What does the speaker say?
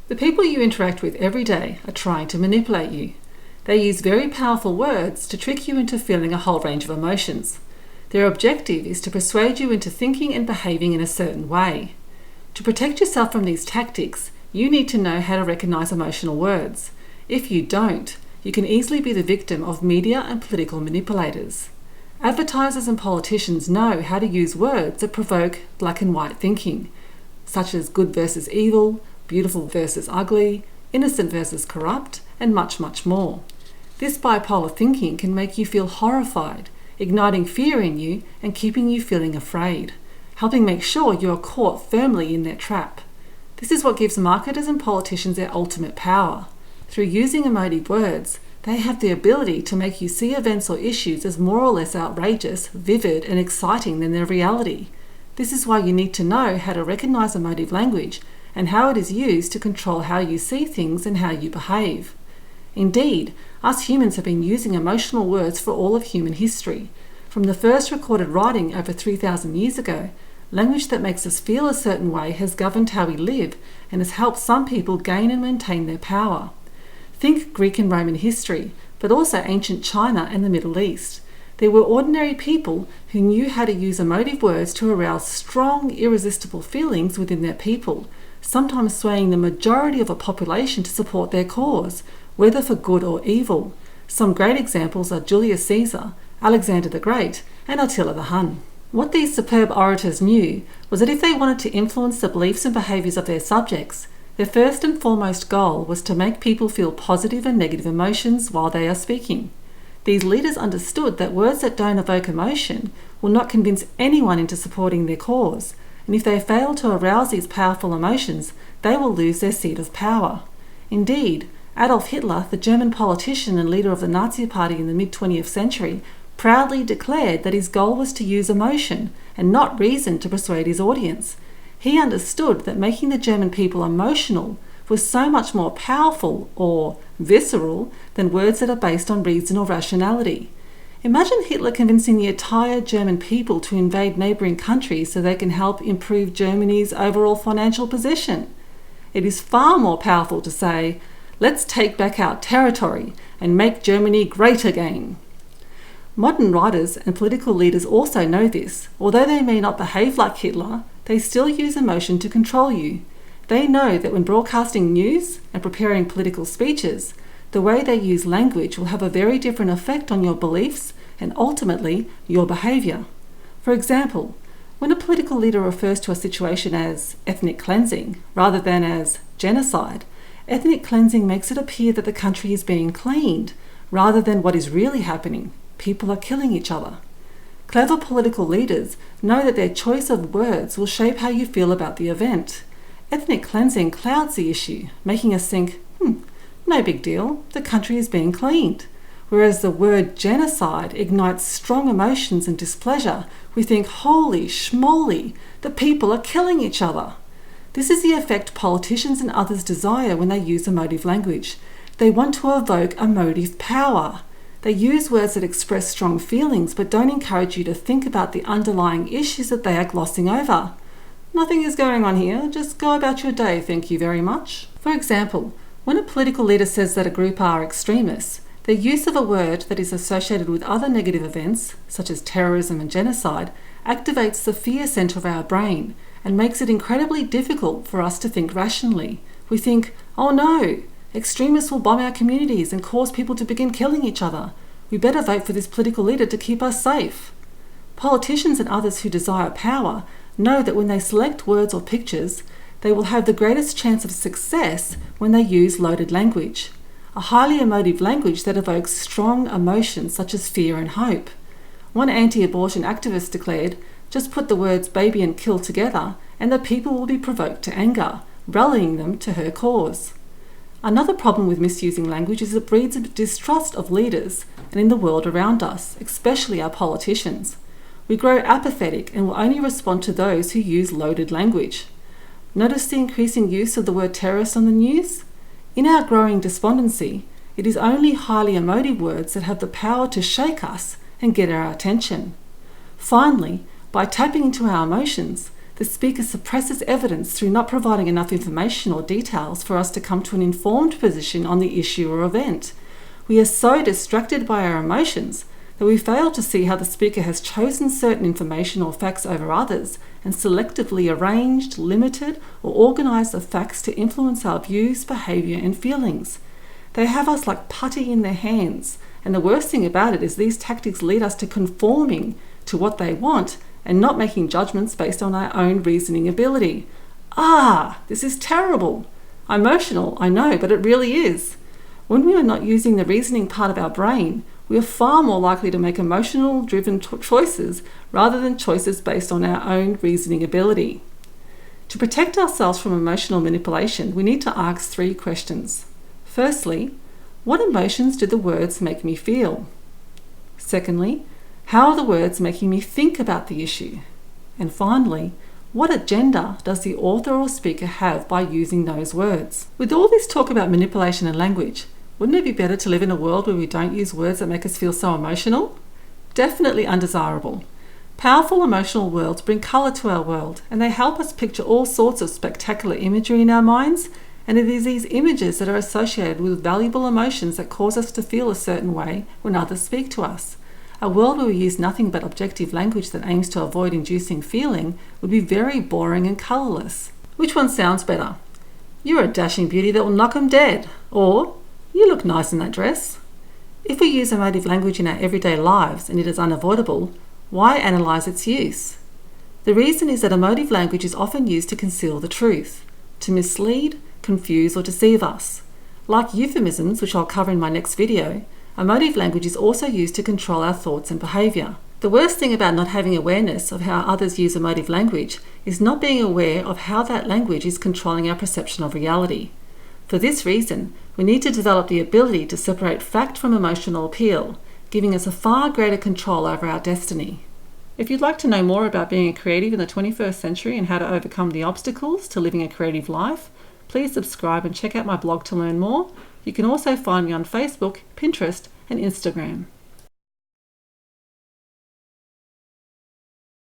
The people you interact with every day are trying to manipulate you. They use very powerful words to trick you into feeling a whole range of emotions. Their objective is to persuade you into thinking and behaving in a certain way. To protect yourself from these tactics, you need to know how to recognize emotional words. If you don't, you can easily be the victim of media and political manipulators. Advertisers and politicians know how to use words that provoke black and white thinking, such as good versus evil, beautiful versus ugly, innocent versus corrupt, and much, much more. This bipolar thinking can make you feel horrified, igniting fear in you and keeping you feeling afraid, helping make sure you are caught firmly in their trap. This is what gives marketers and politicians their ultimate power. Through using emotive words, they have the ability to make you see events or issues as more or less outrageous, vivid, and exciting than their reality. This is why you need to know how to recognize emotive language and how it is used to control how you see things and how you behave. Indeed, us humans have been using emotional words for all of human history. From the first recorded writing over 3,000 years ago, language that makes us feel a certain way has governed how we live and has helped some people gain and maintain their power. Think Greek and Roman history, but also ancient China and the Middle East. There were ordinary people who knew how to use emotive words to arouse strong, irresistible feelings within their people, sometimes swaying the majority of a population to support their cause, whether for good or evil. Some great examples are Julius Caesar, Alexander the Great, and Attila the Hun. What these superb orators knew was that if they wanted to influence the beliefs and behaviours of their subjects, their first and foremost goal was to make people feel positive and negative emotions while they are speaking. These leaders understood that words that don't evoke emotion will not convince anyone into supporting their cause, and if they fail to arouse these powerful emotions, they will lose their seat of power. Indeed, Adolf Hitler, the German politician and leader of the Nazi Party in the mid-20th century, proudly declared that his goal was to use emotion and not reason to persuade his audience. He understood that making the German people emotional was so much more powerful or visceral than words that are based on reason or rationality. Imagine Hitler convincing the entire German people to invade neighbouring countries so they can help improve Germany's overall financial position. It is far more powerful to say, "Let's take back our territory and make Germany great again." Modern writers and political leaders also know this. Although they may not behave like Hitler, they still use emotion to control you. They know that when broadcasting news and preparing political speeches, the way they use language will have a very different effect on your beliefs and ultimately your behaviour. For example, when a political leader refers to a situation as ethnic cleansing rather than as genocide, ethnic cleansing makes it appear that the country is being cleaned rather than what is really happening. People are killing each other. Clever political leaders know that their choice of words will shape how you feel about the event. Ethnic cleansing clouds the issue, making us think, no big deal, the country is being cleaned. Whereas the word genocide ignites strong emotions and displeasure, we think, holy schmoly, the people are killing each other. This is the effect politicians and others desire when they use emotive language. They want to evoke emotive power. They use words that express strong feelings but don't encourage you to think about the underlying issues that they are glossing over. Nothing is going on here, just go about your day, thank you very much. For example, when a political leader says that a group are extremists, their use of a word that is associated with other negative events, such as terrorism and genocide, activates the fear centre of our brain and makes it incredibly difficult for us to think rationally. We think, oh no, extremists will bomb our communities and cause people to begin killing each other. We better vote for this political leader to keep us safe. Politicians and others who desire power know that when they select words or pictures, they will have the greatest chance of success when they use loaded language, a highly emotive language that evokes strong emotions such as fear and hope. One anti-abortion activist declared, "Just put the words baby and kill together and the people will be provoked to anger, rallying them to her cause." Another problem with misusing language is it breeds a distrust of leaders and in the world around us, especially our politicians. We grow apathetic and will only respond to those who use loaded language. Notice the increasing use of the word terrorist on the news? In our growing despondency, it is only highly emotive words that have the power to shake us and get our attention. Finally, by tapping into our emotions, The speaker suppresses evidence through not providing enough information or details for us to come to an informed position on the issue or event. We are so distracted by our emotions that we fail to see how the speaker has chosen certain information or facts over others and selectively arranged, limited, or organised the facts to influence our views, behaviour, and feelings. They have us like putty in their hands, and the worst thing about it is these tactics lead us to conforming to what they want and not making judgments based on our own reasoning ability. This is terrible. Emotional, I know, but it really is. When we are not using the reasoning part of our brain, we are far more likely to make emotional-driven choices rather than choices based on our own reasoning ability. To protect ourselves from emotional manipulation, we need to ask 3 questions. Firstly, what emotions do the words make me feel? Secondly, how are the words making me think about the issue? And finally, what agenda does the author or speaker have by using those words? With all this talk about manipulation and language, wouldn't it be better to live in a world where we don't use words that make us feel so emotional? Definitely undesirable. Powerful emotional words bring colour to our world, and they help us picture all sorts of spectacular imagery in our minds, and it is these images that are associated with valuable emotions that cause us to feel a certain way when others speak to us. A world where we use nothing but objective language that aims to avoid inducing feeling would be very boring and colourless. Which one sounds better? You're a dashing beauty that will knock 'em dead. Or, you look nice in that dress. If we use emotive language in our everyday lives and it is unavoidable, why analyse its use? The reason is that emotive language is often used to conceal the truth, to mislead, confuse, or deceive us. Like euphemisms, which I'll cover in my next video, emotive language is also used to control our thoughts and behaviour. The worst thing about not having awareness of how others use emotive language is not being aware of how that language is controlling our perception of reality. For this reason, we need to develop the ability to separate fact from emotional appeal, giving us a far greater control over our destiny. If you'd like to know more about being a creative in the 21st century and how to overcome the obstacles to living a creative life, please subscribe and check out my blog to learn more. You can also find me on Facebook, Pinterest, and Instagram.